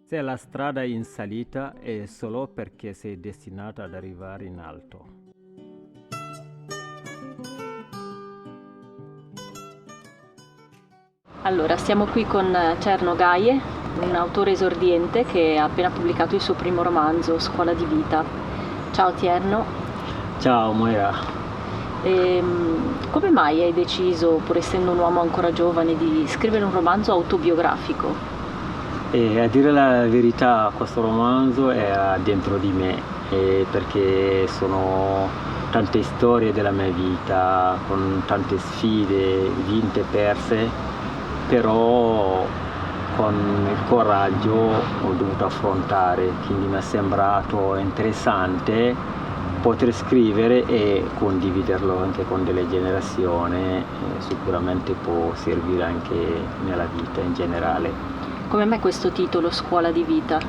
Se la strada è in salita è solo perché sei destinata ad arrivare in alto. Allora, siamo qui con Cerno Gaje, un autore esordiente che ha appena pubblicato il suo primo romanzo, Scuola di vita. Ciao Tierno. Ciao Moira. Come mai hai deciso, pur essendo un uomo ancora giovane, di scrivere un romanzo autobiografico? E a dire la verità, questo romanzo era dentro di me, perché sono tante storie della mia vita, con tante sfide vinte e perse, però con il coraggio ho dovuto affrontare, quindi mi è sembrato interessante poter scrivere e condividerlo anche con delle generazioni, sicuramente può servire anche nella vita in generale. Come mai questo titolo, Scuola di vita?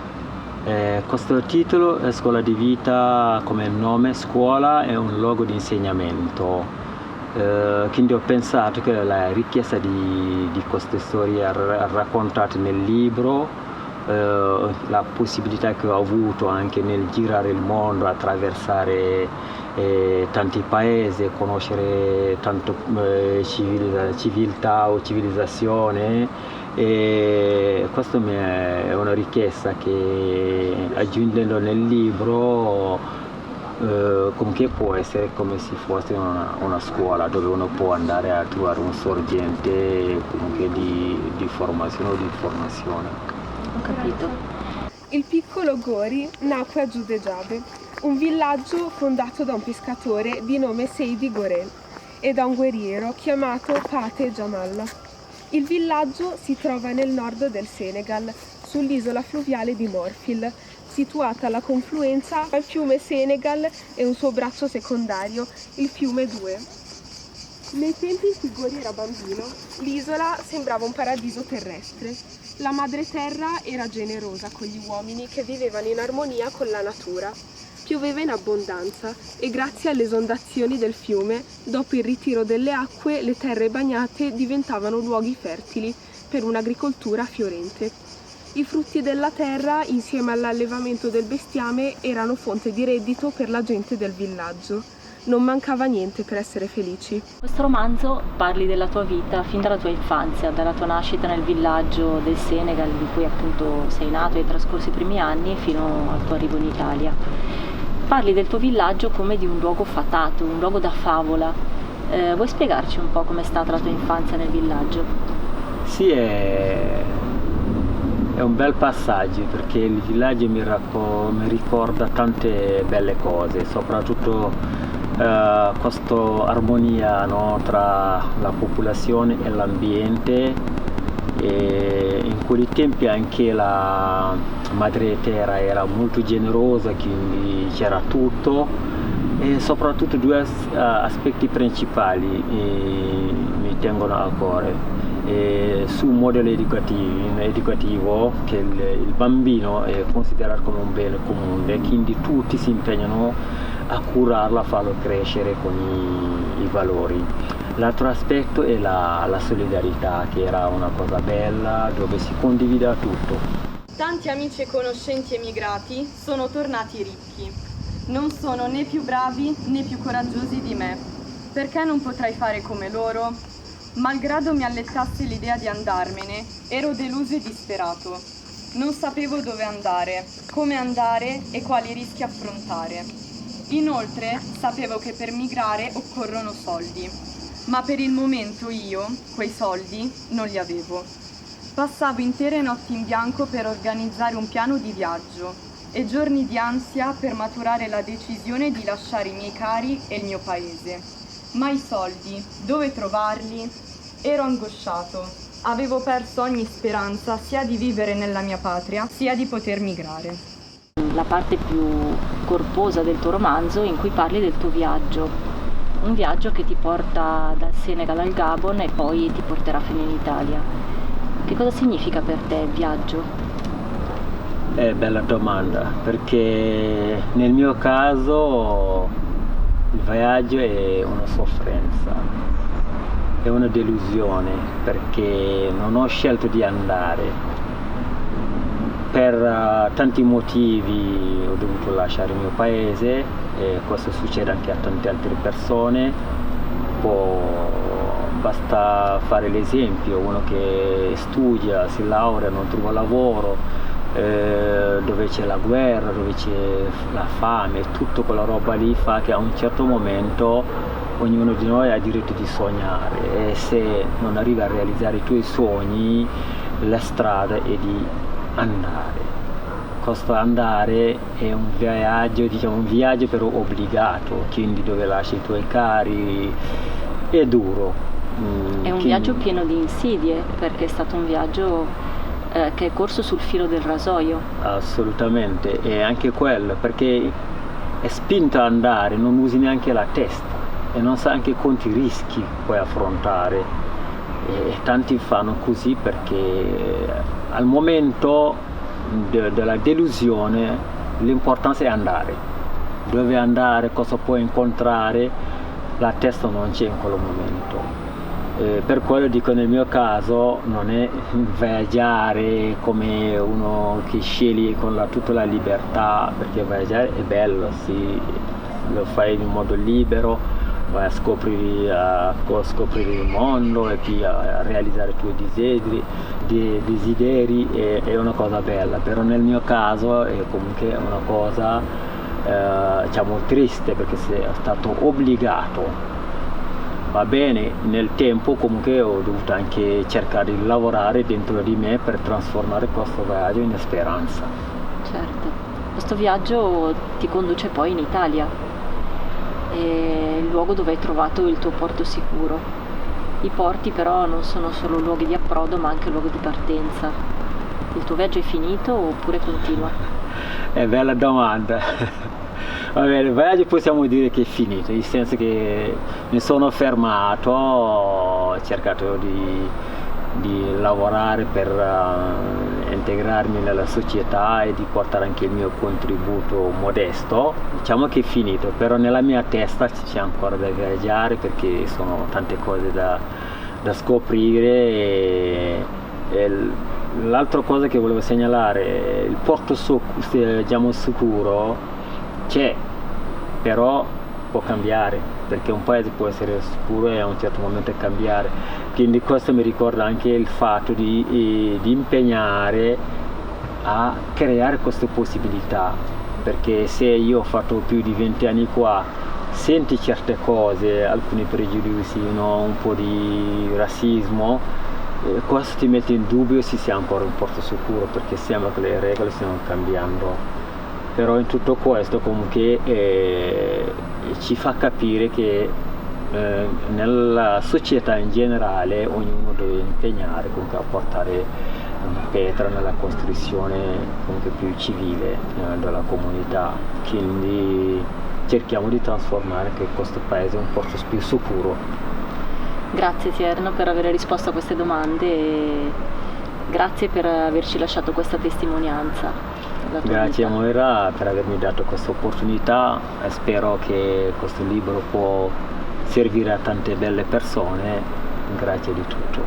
Questo titolo è Scuola di vita, come il nome, scuola è un luogo di insegnamento, quindi ho pensato che la richiesta di queste storie raccontate nel libro, la possibilità che ho avuto anche nel girare il mondo, attraversare tanti paesi, conoscere tante civiltà o civilizzazione, e questo è una richiesta che aggiungendo nel libro come che può essere come se fosse una scuola dove uno può andare a trovare un sorgente comunque di formazione o di informazione. Ho capito. Il piccolo Gori nacque a Giudegiabe, un villaggio fondato da un pescatore di nome Seidi Gorel e da un guerriero chiamato Pate Jamalla. Il villaggio si trova nel nord del Senegal, sull'isola fluviale di Morphil, situata alla confluenza tra il fiume Senegal e un suo braccio secondario, il fiume Due. Nei tempi in cui Gori era bambino, l'isola sembrava un paradiso terrestre. La madre terra era generosa con gli uomini che vivevano in armonia con la natura. Pioveva in abbondanza e grazie alle esondazioni del fiume, dopo il ritiro delle acque, le terre bagnate diventavano luoghi fertili per un'agricoltura fiorente. I frutti della terra, insieme all'allevamento del bestiame, erano fonte di reddito per la gente del villaggio. Non mancava niente per essere felici. In questo romanzo parli della tua vita fin dalla tua infanzia, dalla tua nascita nel villaggio del Senegal, in cui appunto sei nato e hai trascorso i primi anni, fino al tuo arrivo in Italia. Parli del tuo villaggio come di un luogo fatato, un luogo da favola. Vuoi spiegarci un po' com'è stata la tua infanzia nel villaggio? Sì, è un bel passaggio perché il villaggio mi ricorda tante belle cose, soprattutto questa armonia, no, tra la popolazione e l'ambiente. E in quei tempi anche la madre terra era molto generosa, quindi c'era tutto, e soprattutto due aspetti principali mi tengono a cuore. Sul modello educativo, che il bambino è considerato come un bene comune, quindi tutti si impegnano a curarlo, a farlo crescere con i valori. L'altro aspetto è la solidarietà, che era una cosa bella, dove si condivideva tutto. Tanti amici e conoscenti emigrati sono tornati ricchi. Non sono né più bravi né più coraggiosi di me. Perché non potrei fare come loro? Malgrado mi allettasse l'idea di andarmene, ero deluso e disperato. Non sapevo dove andare, come andare e quali rischi affrontare. Inoltre, sapevo che per migrare occorrono soldi, ma per il momento io, quei soldi, non li avevo. Passavo intere notti in bianco per organizzare un piano di viaggio e giorni di ansia per maturare la decisione di lasciare i miei cari e il mio paese. Ma i soldi, dove trovarli? Ero angosciato. Avevo perso ogni speranza sia di vivere nella mia patria, sia di poter migrare. La parte più corposa del tuo romanzo in cui parli del tuo viaggio, un viaggio che ti porta dal Senegal al Gabon e poi ti porterà fino in Italia. Che cosa significa per te il viaggio? Bella domanda, perché nel mio caso il viaggio è una sofferenza, è una delusione, perché non ho scelto di andare, per tanti motivi ho dovuto lasciare il mio paese e questo succede anche a tante altre persone. Basta fare l'esempio, uno che studia, si laurea, non trova lavoro, dove c'è la guerra, dove c'è la fame, tutta quella roba lì fa che a un certo momento ognuno di noi ha il diritto di sognare, e se non arrivi a realizzare i tuoi sogni, la strada è di andare. Questo andare è un viaggio, diciamo un viaggio però obbligato, quindi dove lasci i tuoi cari, è duro. È un viaggio pieno di insidie, perché è stato un viaggio che è corso sul filo del rasoio. Assolutamente, e anche quello, perché è spinto ad andare, non usi neanche la testa e non sai anche quanti rischi puoi affrontare, e tanti fanno così perché al momento della delusione l'importante è andare, dove andare, cosa puoi incontrare, la testa non c'è in quel momento. Per quello dico, nel mio caso non è viaggiare come uno che sceglie con tutta la libertà, perché viaggiare è bello, sì, lo fai in modo libero, vai a scoprire il mondo e poi a realizzare i tuoi desideri, è una cosa bella, però nel mio caso è comunque una cosa diciamo triste, perché sei stato obbligato. Va bene, nel tempo comunque ho dovuto anche cercare di lavorare dentro di me per trasformare questo viaggio in speranza. Certo, questo viaggio ti conduce poi in Italia, è il luogo dove hai trovato il tuo porto sicuro. I porti però non sono solo luoghi di approdo, ma anche luoghi di partenza. Il tuo viaggio è finito oppure continua? È bella domanda. Va bene, il viaggio possiamo dire che è finito, nel senso che mi sono fermato, ho cercato di lavorare per integrarmi nella società e di portare anche il mio contributo modesto. Diciamo che è finito, però nella mia testa c'è ancora da viaggiare, perché sono tante cose da scoprire. L'altra cosa che volevo segnalare, il porto diciamo sicuro c'è, però può cambiare, perché un paese può essere sicuro e a un certo momento cambiare, quindi questo mi ricorda anche il fatto di impegnare a creare queste possibilità, perché se io ho fatto più di 20 anni qua, senti certe cose, alcuni pregiudizi, no? Un po' di razzismo, questo ti mette in dubbio se sia ancora un porto sicuro, perché sembra che le regole stiano cambiando. Però in tutto questo comunque ci fa capire che nella società in generale ognuno deve impegnare comunque a portare una pietra nella costruzione comunque più civile della comunità, quindi cerchiamo di trasformare che questo paese è un posto più sicuro. Grazie Tierno per aver risposto a queste domande e grazie per averci lasciato questa testimonianza. Grazie a Moira per avermi dato questa opportunità e spero che questo libro può servire a tante belle persone. Grazie di tutto.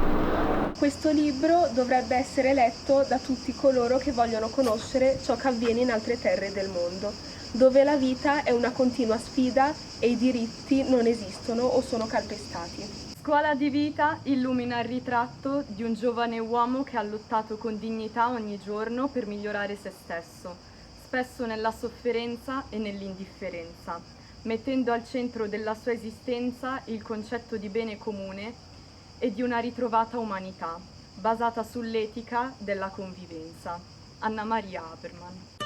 Questo libro dovrebbe essere letto da tutti coloro che vogliono conoscere ciò che avviene in altre terre del mondo, dove la vita è una continua sfida e i diritti non esistono o sono calpestati. Scuola di vita illumina il ritratto di un giovane uomo che ha lottato con dignità ogni giorno per migliorare se stesso, spesso nella sofferenza e nell'indifferenza, mettendo al centro della sua esistenza il concetto di bene comune e di una ritrovata umanità, basata sull'etica della convivenza. Anna Maria Haberman.